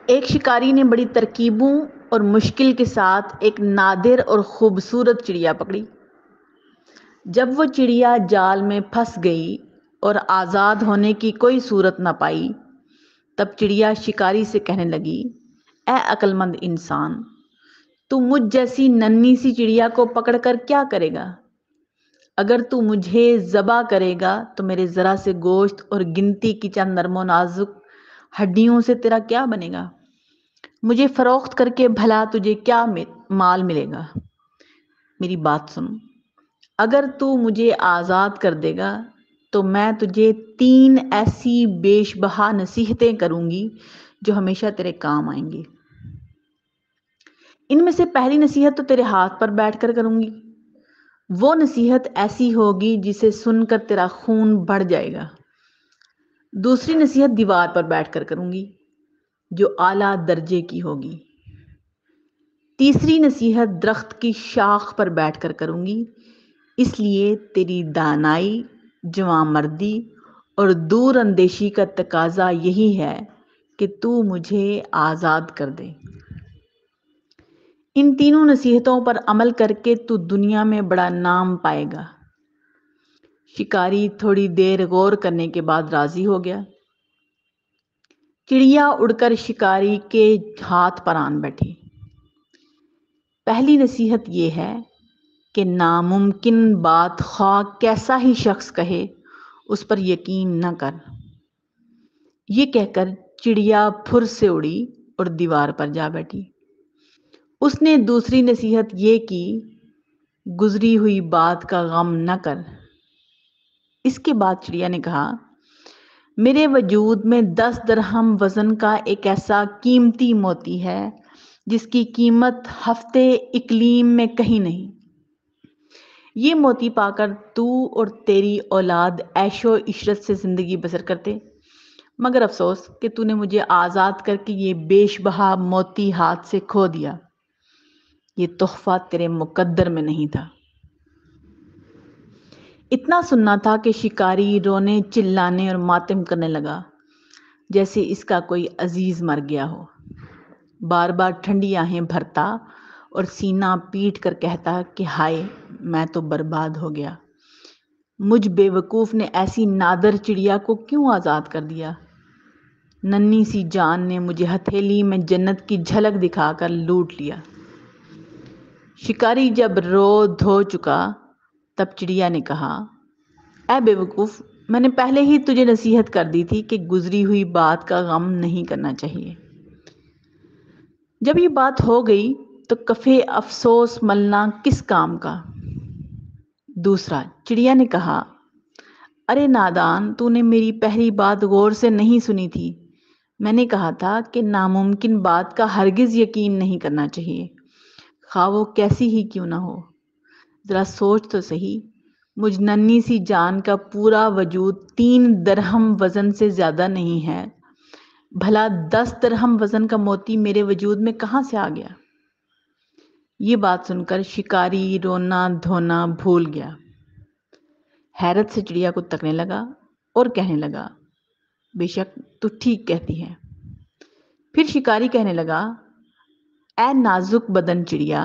ایک شکاری نے بڑی ترکیبوں اور مشکل کے ساتھ ایک نادر اور خوبصورت چڑیا پکڑی۔ جب وہ چڑیا جال میں پھنس گئی اور آزاد ہونے کی کوئی صورت نہ پائی، تب چڑیا شکاری سے کہنے لگی، اے عقل مند انسان، تو مجھ جیسی ننھی سی چڑیا کو پکڑ کر کیا کرے گا؟ اگر تو مجھے ذبح کرے گا تو میرے ذرا سے گوشت اور گنتی کی چند نرم و نازک ہڈیوں سے تیرا کیا بنے گا؟ مجھے فروخت کر کے بھلا تجھے کیا مال ملے گا؟ میری بات سن، اگر تو مجھے آزاد کر دے گا تو میں تجھے 3 ایسی بیش بہا نصیحتیں کروں گی جو ہمیشہ تیرے کام آئیں گی۔ ان میں سے پہلی نصیحت تو تیرے ہاتھ پر بیٹھ کر کروں گی۔ وہ نصیحت ایسی ہوگی جسے سن کر تیرا خون بڑھ جائے گا۔ دوسری نصیحت دیوار پر بیٹھ کر کروں گی جو اعلیٰ درجے کی ہوگی۔ تیسری نصیحت درخت کی شاخ پر بیٹھ کر کروں گی، اس لیے تیری دانائی، جوانمردی اور دور اندیشی کا تقاضا یہی ہے کہ تو مجھے آزاد کر دے۔ ان تینوں نصیحتوں پر عمل کر کے تو دنیا میں بڑا نام پائے گا۔ شکاری تھوڑی دیر غور کرنے کے بعد راضی ہو گیا۔ چڑیا اڑ کر شکاری کے ہاتھ پر آن بیٹھی۔ پہلی نصیحت یہ ہے کہ ناممکن بات خواہ کیسا ہی شخص کہے، اس پر یقین نہ کر۔ یہ کہہ کر چڑیا پھر سے اڑی اور دیوار پر جا بیٹھی۔ اس نے دوسری نصیحت یہ کی، گزری ہوئی بات کا غم نہ کر۔ اس کے بعد چڑیا نے کہا، میرے وجود میں 10 درہم وزن کا ایک ایسا قیمتی موتی ہے جس کی قیمت ہفتے اقلیم میں کہیں نہیں۔ یہ موتی پا کر تو اور تیری اولاد عیش و عشرت سے زندگی بسر کرتے، مگر افسوس کہ تو نے مجھے آزاد کر کے یہ بیش بہا موتی ہاتھ سے کھو دیا۔ یہ تحفہ تیرے مقدر میں نہیں تھا۔ اتنا سننا تھا کہ شکاری رونے، چلانے اور ماتم کرنے لگا جیسے اس کا کوئی عزیز مر گیا ہو۔ بار بار ٹھنڈی آہیں بھرتا اور سینہ پیٹ کر کہتا کہ ہائے، میں تو برباد ہو گیا۔ مجھ بے وقوف نے ایسی نادر چڑیا کو کیوں آزاد کر دیا؟ ننھی سی جان نے مجھے ہتھیلی میں جنت کی جھلک دکھا کر لوٹ لیا۔ شکاری جب رو دھو چکا تب چڑیا نے کہا، اے بے وقوف، میں نے پہلے ہی تجھے نصیحت کر دی تھی کہ گزری ہوئی بات کا غم نہیں کرنا چاہیے۔ جب یہ بات ہو گئی تو کفے افسوس ملنا کس کام کا؟ دوسرا، چڑیا نے کہا، ارے نادان، تو نے میری پہلی بات غور سے نہیں سنی تھی۔ میں نے کہا تھا کہ ناممکن بات کا ہرگز یقین نہیں کرنا چاہیے، خواہ وہ کیسی ہی کیوں نہ ہو۔ ذرا سوچ تو صحیح، مجھ ننھی سی جان کا پورا وجود 3 درہم وزن سے زیادہ نہیں ہے، بھلا 10 درہم وزن کا موتی میرے وجود میں کہاں سے آ گیا؟ یہ بات سن کر شکاری رونا دھونا بھول گیا۔ حیرت سے چڑیا کو تکنے لگا اور کہنے لگا، بے شک تو ٹھیک کہتی ہے۔ پھر شکاری کہنے لگا، اے نازک بدن چڑیا،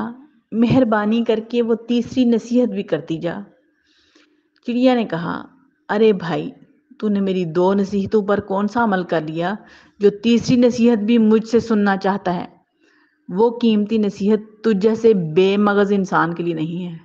مہربانی کر کے وہ تیسری نصیحت بھی کرتی جا۔ چڑیا نے کہا، ارے بھائی، تو نے میری 2 نصیحتوں پر کون سا عمل کر لیا جو تیسری نصیحت بھی مجھ سے سننا چاہتا ہے؟ وہ قیمتی نصیحت تجھ جیسے بے مغز انسان کے لیے نہیں ہے۔